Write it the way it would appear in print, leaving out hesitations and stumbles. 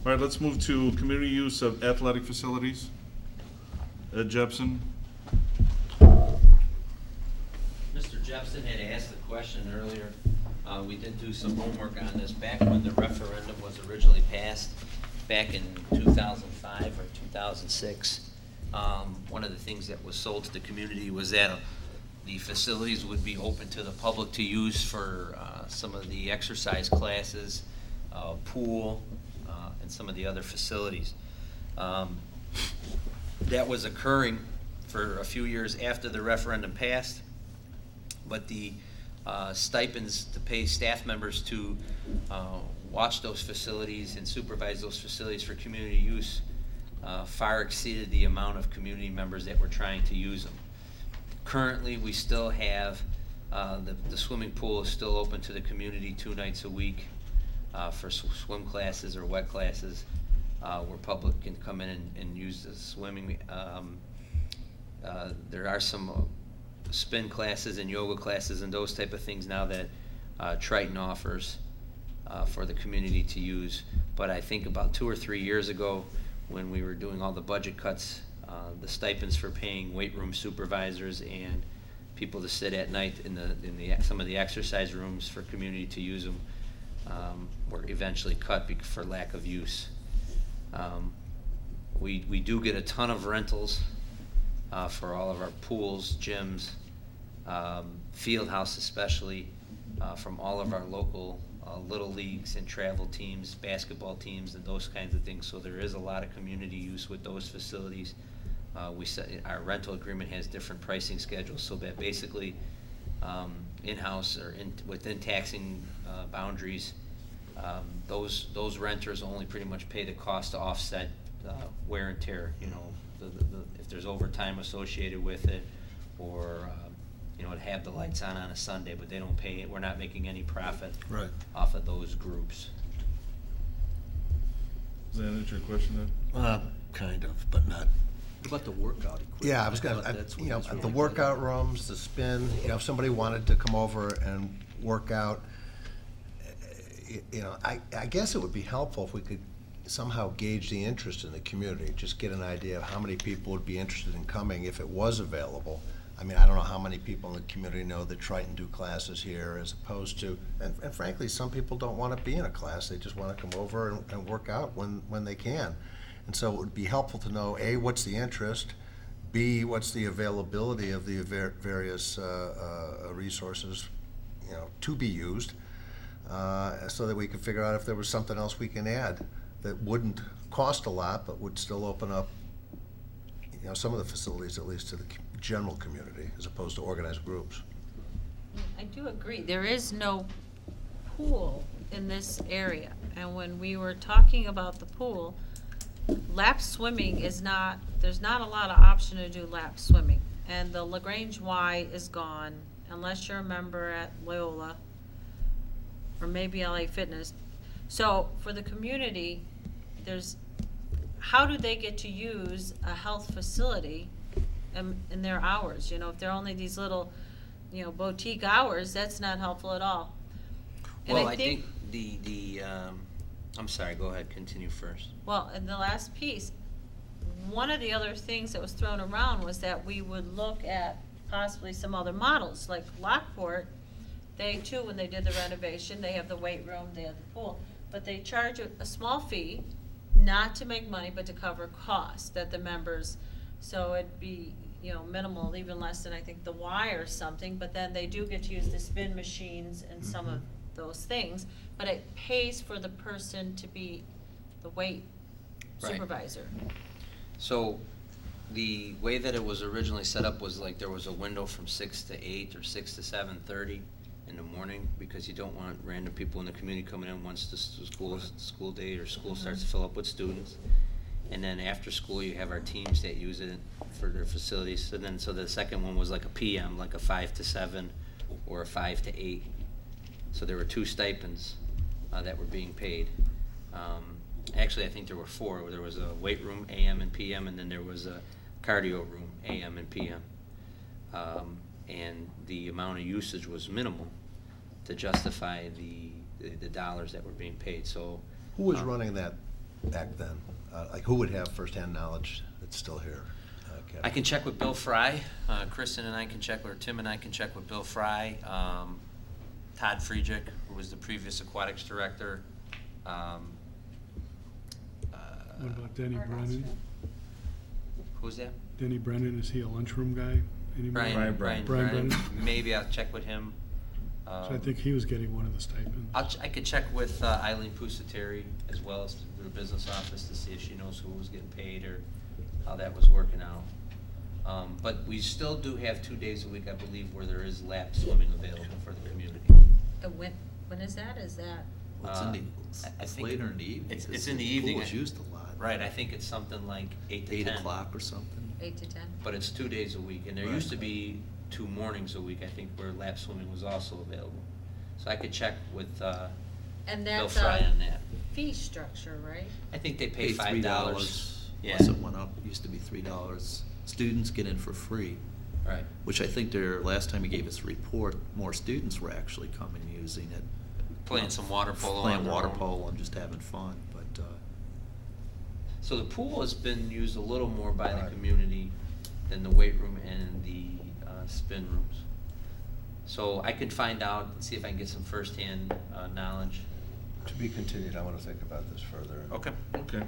All right, let's move to community use of athletic facilities. Ed Jepson. Mr. Jepson had asked the question earlier. We did do some homework on this. Back when the referendum was originally passed, back in 2005 or 2006, one of the things that was sold to the community was that the facilities would be open to the public to use for some of the exercise classes, pool, and some of the other facilities. That was occurring for a few years after the referendum passed, but the stipends to pay staff members to watch those facilities and supervise those facilities for community use far exceeded the amount of community members that were trying to use them. Currently, we still have, the swimming pool is still open to the community 2 nights a week for swim classes or wet classes where public can come in and use the swimming. There are some spin classes and yoga classes and those type of things now that Triton offers for the community to use. But I think about 2 or 3 years ago, when we were doing all the budget cuts, the stipends for paying weight room supervisors and people to sit at night in some of the exercise rooms for community to use them were eventually cut for lack of use. We do get a ton of rentals for all of our pools, gyms, field house especially, from all of our local little leagues and travel teams, basketball teams, and those kinds of things. So there is a lot of community use with those facilities. Our rental agreement has different pricing schedules, so that basically in-house or within taxing boundaries, those renters only pretty much pay the cost to offset wear and tear. You know, if there's overtime associated with it, or to have the lights on a Sunday, but they don't pay it. We're not making any profit off of those groups. Does that answer your question then? Kind of, but not. What about the workout equipment? Yeah, I was gonna, the workout rooms, the spin, if somebody wanted to come over and work out, I guess it would be helpful if we could somehow gauge the interest in the community, just get an idea of how many people would be interested in coming if it was available. I mean, I don't know how many people in the community know that Triton do classes here as opposed to, and frankly, some people don't want to be in a class. They just want to come over and work out when they can. And so it would be helpful to know, A, what's the interest, B, what's the availability of the various resources, to be used, so that we can figure out if there was something else we can add that wouldn't cost a lot but would still open up, some of the facilities at least to the general community as opposed to organized groups. I do agree. There is no pool in this area. And when we were talking about the pool, lap swimming there's not a lot of option to do lap swimming. And the LaGrange Y is gone unless you're a member at Loyola or maybe LA Fitness. So for the community, how do they get to use a health facility in their hours? If they're only these little, boutique hours, that's not helpful at all. And Well, I think I'm sorry, go ahead, continue first. Well, and the last piece, one of the other things that was thrown around was that we would look at possibly some other models, like Lockport. They too, when they did the renovation, they have the weight room, they have the pool, but they charge a small fee, not to make money, but to cover costs that the members, so it'd be, minimal, even less than I think the Y or something, but then they do get to use the spin machines and some of those things, but it pays for the person to be the weight supervisor. So the way that it was originally set up was like there was a window from 6 to 8 or 6 to 7:30 in the morning, because you don't want random people in the community coming in once the school day or school starts to fill up with students. And then after school, you have our teams that use it for their facilities. So the second one was like a PM, like a 5 to 7 or a 5 to 8. So there were 2 stipends that were being paid. Actually, I think there were 4. There was a weight room, AM and PM, and then there was a cardio room, AM and PM. And the amount of usage was minimal to justify the dollars that were being paid. So Who was running that back then? Like, who would have firsthand knowledge that's still here? Kevin? I can check with Bill Fry. Kristen and I can check, or Tim and I can check with Bill Fry. Todd Friedrich, who was the previous aquatics director. What about Denny Brennan? Who's that? Denny Brennan, is he a lunchroom guy anymore? Brian Brennan. Maybe I'll check with him. So I think he was getting one of the stipends. I could check with Eileen Pusateri as well as the business office to see if she knows who was getting paid or how that was working out. But we still do have 2 days a week, I believe, where there is lap swimming available for the community. When is that? Is that? It's in the, I it's think later in the evening. it's 'cause in the evening. Pool is used a lot. Right, I think it's something like 8 to 10. 8 o'clock or something. 8 to 10? But it's 2 days a week, and there Right. used to be 2 mornings a week, I think, where lap swimming was also available. So I could check with And Bill that's Fry on a that. fee structure, right? I think they pay Pay $5. Yeah, Plus it went up, used to be $3. Students get in for free, right. which I think last time he gave us a report, more students were actually coming using it. Playing some water polo on Playing their water own. polo and just having fun, but, So the pool has been used a little more by the Right. community than the weight room and the spin rooms. So I could find out and see if I can get some firsthand knowledge. To be continued, I want to think about this further. Okay. Okay.